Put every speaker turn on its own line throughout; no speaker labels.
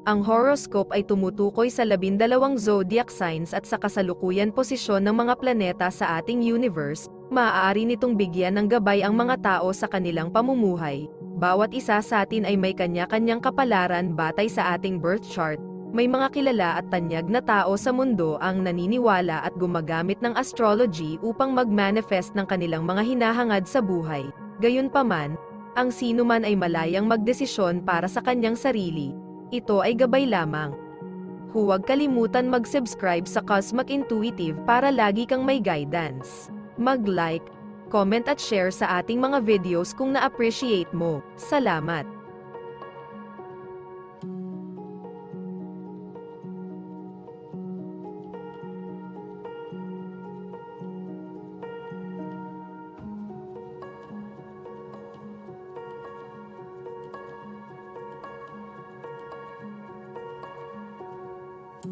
Ang horoscope ay tumutukoy sa 12 zodiac signs at sa kasalukuyan posisyon ng mga planeta sa ating universe. Maaari nitong bigyan ng gabay ang mga tao sa kanilang pamumuhay. Bawat isa sa atin ay may kanya-kanyang kapalaran batay sa ating birth chart. May mga kilala at tanyag na tao sa mundo ang naniniwala at gumagamit ng astrology upang mag-manifest ng kanilang mga hinahangad sa buhay. Gayunpaman, ang sinuman ay malayang magdesisyon para sa kanyang sarili. Ito ay gabay lamang. Huwag kalimutan mag-subscribe sa Cosmic Intuitive para lagi kang may guidance. Mag-like, comment at share sa ating mga videos kung na-appreciate mo. Salamat!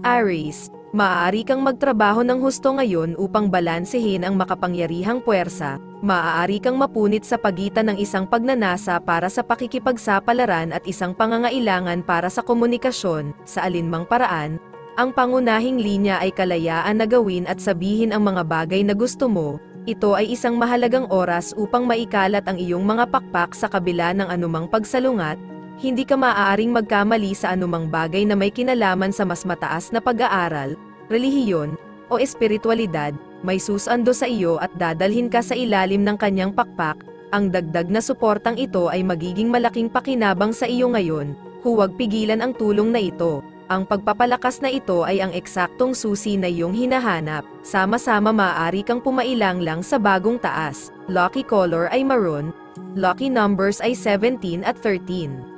Aries, maaari kang magtrabaho ng husto ngayon upang balansehin ang makapangyarihang puwersa. Maaari kang mapunit sa pagitan ng isang pagnanasa para sa pakikipagsapalaran at isang pangangailangan para sa komunikasyon. Sa alinmang paraan, ang pangunahing linya ay kalayaan na gawin at sabihin ang mga bagay na gusto mo. Ito ay isang mahalagang oras upang maikalat ang iyong mga pakpak sa kabila ng anumang pagsalungat. Hindi ka maaaring magkamali sa anumang bagay na may kinalaman sa mas mataas na pag-aaral, relihiyon, o espiritualidad. May susando sa iyo at dadalhin ka sa ilalim ng kanyang pakpak. Ang dagdag na suportang ito ay magiging malaking pakinabang sa iyo ngayon. Huwag pigilan ang tulong na ito. Ang pagpapalakas na ito ay ang eksaktong susi na iyong hinahanap. Sama-sama maaari kang pumailang lang sa bagong taas. Lucky color ay maroon. Lucky numbers ay 17 at 13.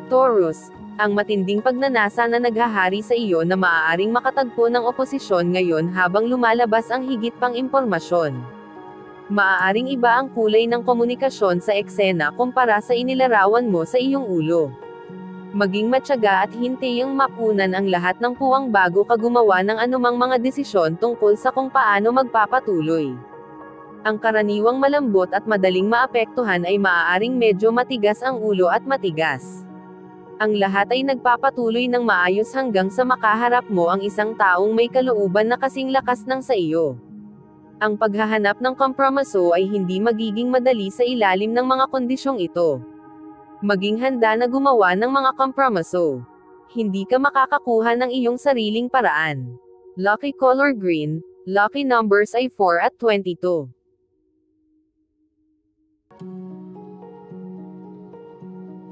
Taurus, ang matinding pagnanasa na naghahari sa iyo na maaaring makatagpo ng oposisyon ngayon habang lumalabas ang higit pang impormasyon. Maaaring iba ang kulay ng komunikasyon sa eksena kumpara sa inilarawan mo sa iyong ulo. Maging matyaga at hintayang mapunan ang lahat ng puwang bago ka gumawa ng anumang mga desisyon tungkol sa kung paano magpapatuloy. Ang karaniwang malambot at madaling maapektuhan ay maaaring medyo matigas ang ulo at matigas. Ang lahat ay nagpapatuloy ng maayos hanggang sa makaharap mo ang isang taong may kalooban na kasing lakas ng sa iyo. Ang paghahanap ng kompromiso ay hindi magiging madali sa ilalim ng mga kondisyong ito. Maging handa na gumawa ng mga kompromiso. Hindi ka makakakuha ng iyong sariling paraan. Lucky color green, lucky numbers ay 4 at 22.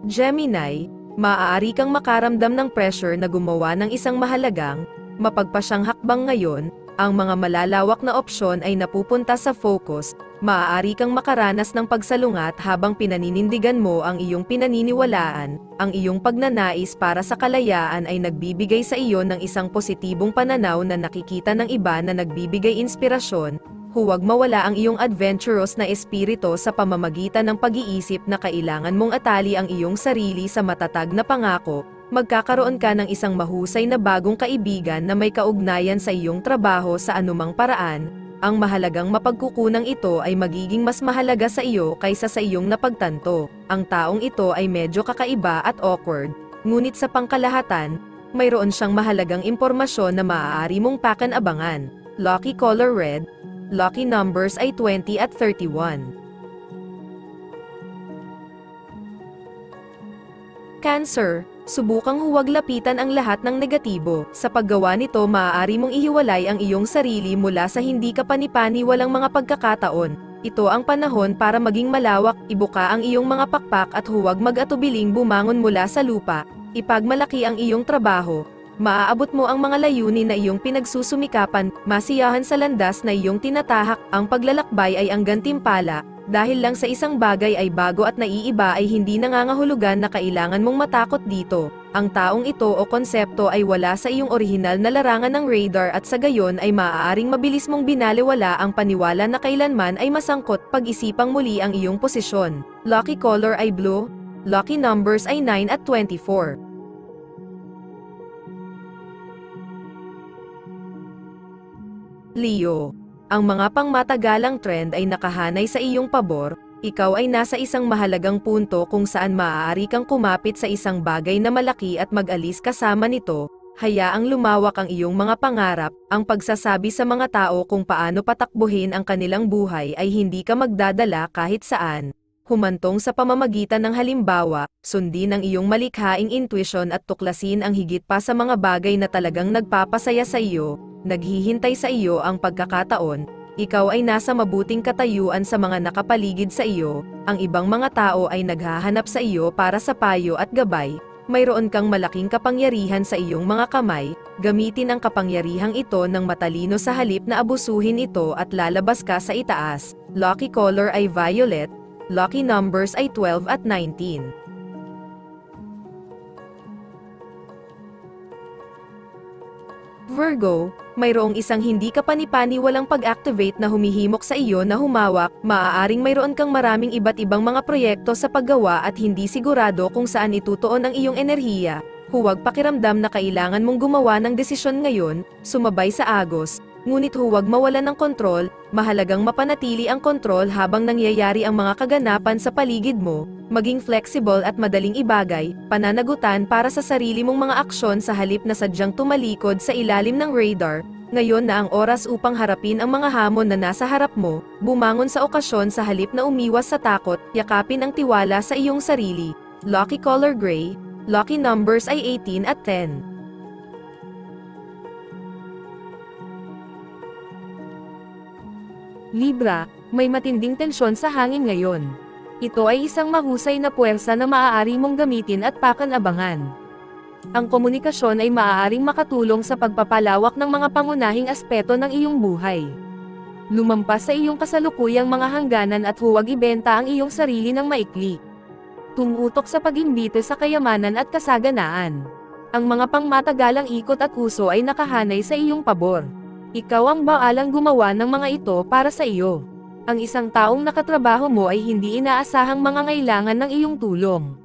Gemini, maaari kang makaramdam ng pressure na gumawa ng isang mahalagang, mapagpasyang hakbang ngayon. Ang mga malalawak na opsyon ay napupunta sa focus. Maaari kang makaranas ng pagsalungat habang pinaninindigan mo ang iyong pinaniniwalaan. Ang iyong pagnanais para sa kalayaan ay nagbibigay sa iyo ng isang positibong pananaw na nakikita ng iba na nagbibigay inspirasyon. Huwag mawala ang iyong adventurous na espiritu sa pamamagitan ng pag-iisip na kailangan mong atali ang iyong sarili sa matatag na pangako. Magkakaroon ka ng isang mahusay na bagong kaibigan na may kaugnayan sa iyong trabaho sa anumang paraan. Ang mahalagang mapagkukunang ito ay magiging mas mahalaga sa iyo kaysa sa iyong napagtanto. Ang taong ito ay medyo kakaiba at awkward, ngunit sa pangkalahatan, mayroon siyang mahalagang impormasyon na maaari mong pakanabangan. Lucky color red, lucky numbers ay 20 at 31. Cancer, subukang huwag lapitan ang lahat ng negatibo. Sa paggawa nito maaari mong ihiwalay ang iyong sarili mula sa hindi kapani-paniwalang mga pagkakataon. Ito ang panahon para maging malawak, ibuka ang iyong mga pakpak at huwag mag-atubiling bumangon mula sa lupa. Ipagmalaki ang iyong trabaho. Maaabot mo ang mga layunin na iyong pinagsusumikapan, masiyahan sa landas na iyong tinatahak. Ang paglalakbay ay ang gantimpala. Dahil lang sa isang bagay ay bago at naiiba ay hindi nangangahulugan na kailangan mong matakot dito. Ang taong ito o konsepto ay wala sa iyong orihinal na larangan ng radar at sa gayon ay maaaring mabilis mong binaliwala ang paniwala na kailanman ay masangkot. Pag-isipang muli ang iyong posisyon. Lucky color ay blue. Lucky numbers ay 9 at 24. Leo, ang mga pangmatagalang trend ay nakahanay sa iyong pabor. ikaw ay nasa isang mahalagang punto kung saan maaari kang kumapit sa isang bagay na malaki at mag-alis kasama nito. Hayaang lumawak ang iyong mga pangarap, ang pagsasabi sa mga tao kung paano patakbuhin ang kanilang buhay ay hindi ka magdadala kahit saan. Humantong sa pamamagitan ng halimbawa, sundin ang iyong malikhaing intuition at tuklasin ang higit pa sa mga bagay na talagang nagpapasaya sa iyo, naghihintay sa iyo ang pagkakataon. Ikaw ay nasa mabuting katayuan sa mga nakapaligid sa iyo, ang ibang mga tao ay naghahanap sa iyo para sa payo at gabay. Mayroon kang malaking kapangyarihan sa iyong mga kamay, gamitin ang kapangyarihang ito ng matalino sa halip na abusuhin ito at lalabas ka sa itaas. Lucky color ay violet, lucky numbers ay 12 at 19. Virgo, mayroong isang hindi kapani-paniwalang pag-activate na humihimok sa iyo na humawak, maaaring mayroon kang maraming iba't ibang mga proyekto sa paggawa at hindi sigurado kung saan itutuon ang iyong enerhiya. Huwag pakiramdam na kailangan mong gumawa ng desisyon ngayon, sumabay sa agos, ngunit huwag mawalan ng kontrol, mahalagang mapanatili ang kontrol habang nangyayari ang mga kaganapan sa paligid mo, maging flexible at madaling ibagay, pananagutan para sa sarili mong mga aksyon sa halip na sadyang tumalikod sa ilalim ng radar. Ngayon na ang oras upang harapin ang mga hamon na nasa harap mo, bumangon sa okasyon sa halip na umiwas sa takot, yakapin ang tiwala sa iyong sarili. Lucky color gray, lucky numbers ay 18 at 10.
Libra, may matinding tensyon sa hangin ngayon. Ito ay isang mahusay na puwersa na maaari mong gamitin at pakanabangan. Ang komunikasyon ay maaaring makatulong sa pagpapalawak ng mga pangunahing aspeto ng iyong buhay. Lumampas sa iyong kasalukuyang mga hangganan at huwag ibenta ang iyong sarili ng maikli. Tumutok sa pag-imbite sa kayamanan at kasaganaan. Ang mga pangmatagalang ikot at uso ay nakahanay sa iyong pabor. Ikaw ang baalang gumawa ng mga ito para sa iyo. Ang isang taong nakatrabaho mo ay hindi inaasahang mangangailangan ng iyong tulong.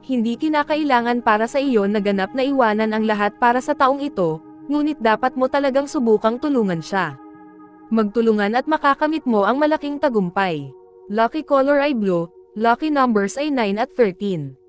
Hindi kinakailangan para sa iyo na ganap na iwanan ang lahat para sa taong ito, ngunit dapat mo talagang subukang tulungan siya. Magtulungan at makakamit mo ang malaking tagumpay. Lucky color ay blue, lucky numbers ay 9 at 13.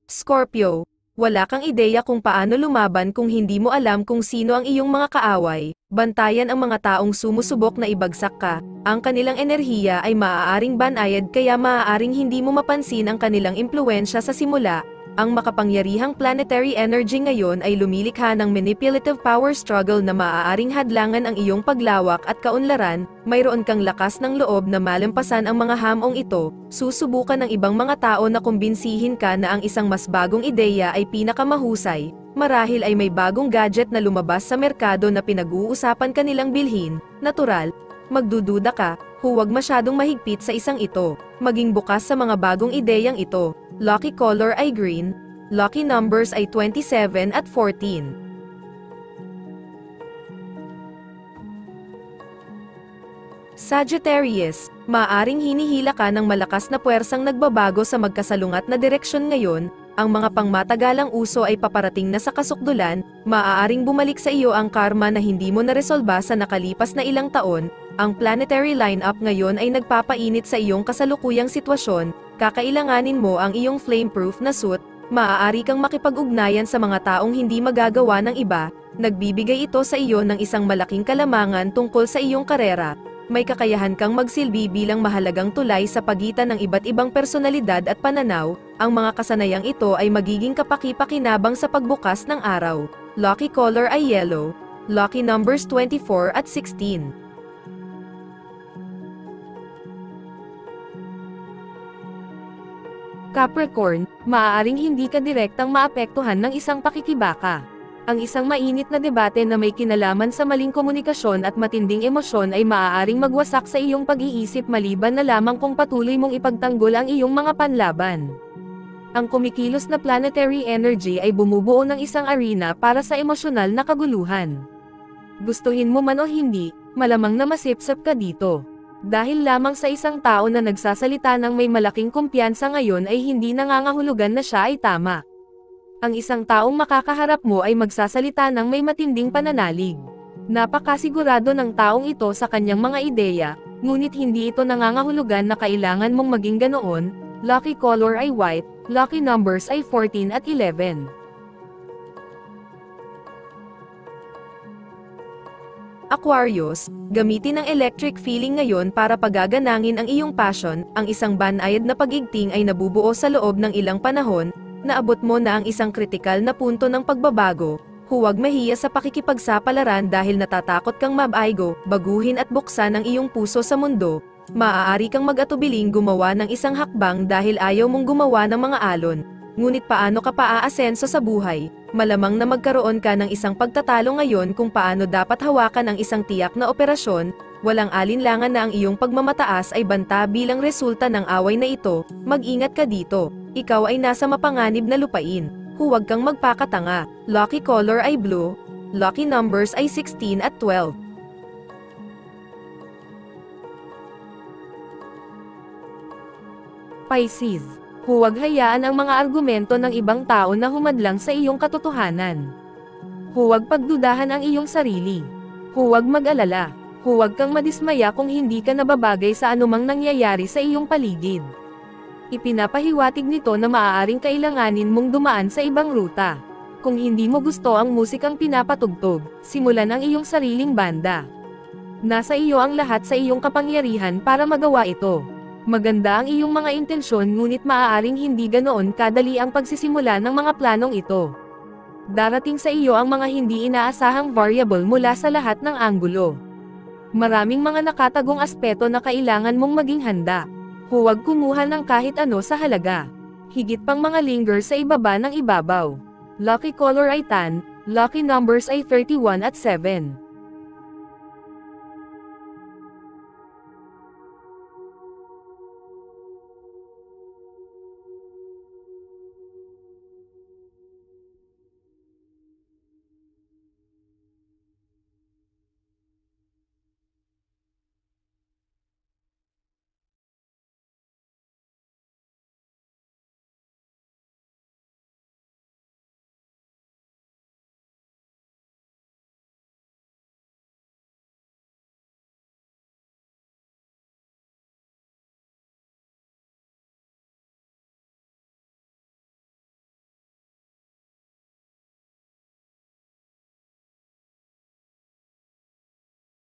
Scorpio, wala kang ideya kung paano lumaban kung hindi mo alam kung sino ang iyong mga kaaway. Bantayan ang mga taong sumusubok na ibagsak ka. Ang kanilang enerhiya ay maaaring banayad kaya maaaring hindi mo mapansin ang kanilang impluwensya sa simula. Ang makapangyarihang planetary energy ngayon ay lumilikha ng manipulative power struggle na maaaring hadlangan ang iyong paglawak at kaunlaran. Mayroon kang lakas ng loob na malampasan ang mga hamong ito. Susubukan ng ibang mga tao na kumbinsihin ka na ang isang mas bagong ideya ay pinakamahusay. Marahil ay may bagong gadget na lumabas sa merkado na pinag-uusapan kanilang bilhin. Natural, magdududa ka, huwag masyadong mahigpit sa isang ito. Maging bukas sa mga bagong ideyang ito. Lucky color ay green, lucky numbers ay 27 at 14. Sagittarius, maaring hinihila ka ng malakas na puwersang nagbabago sa magkasalungat na direksyon ngayon. Ang mga pangmatagalang uso ay paparating na sa kasukdulan, maaaring bumalik sa iyo ang karma na hindi mo naresolba sa nakalipas na ilang taon. Ang planetary lineup ngayon ay nagpapainit sa iyong kasalukuyang sitwasyon, kakailanganin mo ang iyong flame-proof na suit, maaari kang makipag-ugnayan sa mga taong hindi magagawa ng iba, nagbibigay ito sa iyo ng isang malaking kalamangan tungkol sa iyong karera. May kakayahan kang magsilbi bilang mahalagang tulay sa pagitan ng iba't ibang personalidad at pananaw, ang mga kasanayang ito ay magiging kapaki-pakinabang sa pagbukas ng araw. Lucky color ay yellow, lucky numbers 24 at 16.
Capricorn, maaaring hindi ka direktang maapektuhan ng isang pakikibaka. Ang isang mainit na debate na may kinalaman sa maling komunikasyon at matinding emosyon ay maaaring magwasak sa iyong pag-iisip maliban na lamang kung patuloy mong ipagtanggol ang iyong mga panlaban. Ang kumikilos na planetary energy ay bumubuo ng isang arena para sa emosyonal na kaguluhan. Gustuhin mo man o hindi, malamang na masipsap ka dito. Dahil lamang sa isang tao na nagsasalita ng may malaking kumpiyansa ngayon ay hindi nangangahulugan na siya ay tama. Ang isang taong makakaharap mo ay magsasalita ng may matinding pananalig. Napakasigurado ng taong ito sa kanyang mga ideya, ngunit hindi ito nangangahulugan na kailangan mong maging ganoon. Lucky color ay white, lucky numbers ay 14 at 11.
Aquarius, gamitin ang electric feeling ngayon para pagaganangin ang iyong passion. Ang isang banayad na pag-igting ay nabubuo sa loob ng ilang panahon. Naabot mo na ang isang kritikal na punto ng pagbabago. Huwag mahiya sa pakikipagsapalaran dahil natatakot kang mabaigo, baguhin at buksan ang iyong puso sa mundo. Maaari kang mag-atubiling gumawa ng isang hakbang dahil ayaw mong gumawa ng mga alon. Ngunit paano ka paaasenso sa buhay? Malamang na magkaroon ka ng isang pagtatalo ngayon kung paano dapat hawakan ang isang tiyak na operasyon. Walang alinlangan na ang iyong pagmamataas ay banta bilang resulta ng away na ito. Mag-ingat ka dito. Ikaw ay nasa mapanganib na lupain. Huwag kang magpakatanga. Lucky color ay blue. Lucky numbers ay 16 at 12.
Pisces, huwag hayaan ang mga argumento ng ibang tao na humadlang sa iyong katotohanan. Huwag pagdudahan ang iyong sarili. Huwag mag-alala. Huwag kang madismaya kung hindi ka nababagay sa anumang nangyayari sa iyong paligid. Ipinapahiwatig nito na maaaring kailanganin mong dumaan sa ibang ruta. Kung hindi mo gusto ang musikang pinapatugtog, simulan ang iyong sariling banda. Nasa iyo ang lahat sa iyong kapangyarihan para magawa ito. Maganda ang iyong mga intensyon ngunit maaaring hindi ganoon kadali ang pagsisimula ng mga planong ito. Darating sa iyo ang mga hindi inaasahang variable mula sa lahat ng anggulo. Maraming mga nakatagong aspeto na kailangan mong maging handa. Huwag kumuha ng kahit ano sa halaga. Higit pang mga linger sa ibaba ng ibabaw. Lucky color ay tan, lucky numbers ay 31 at 7.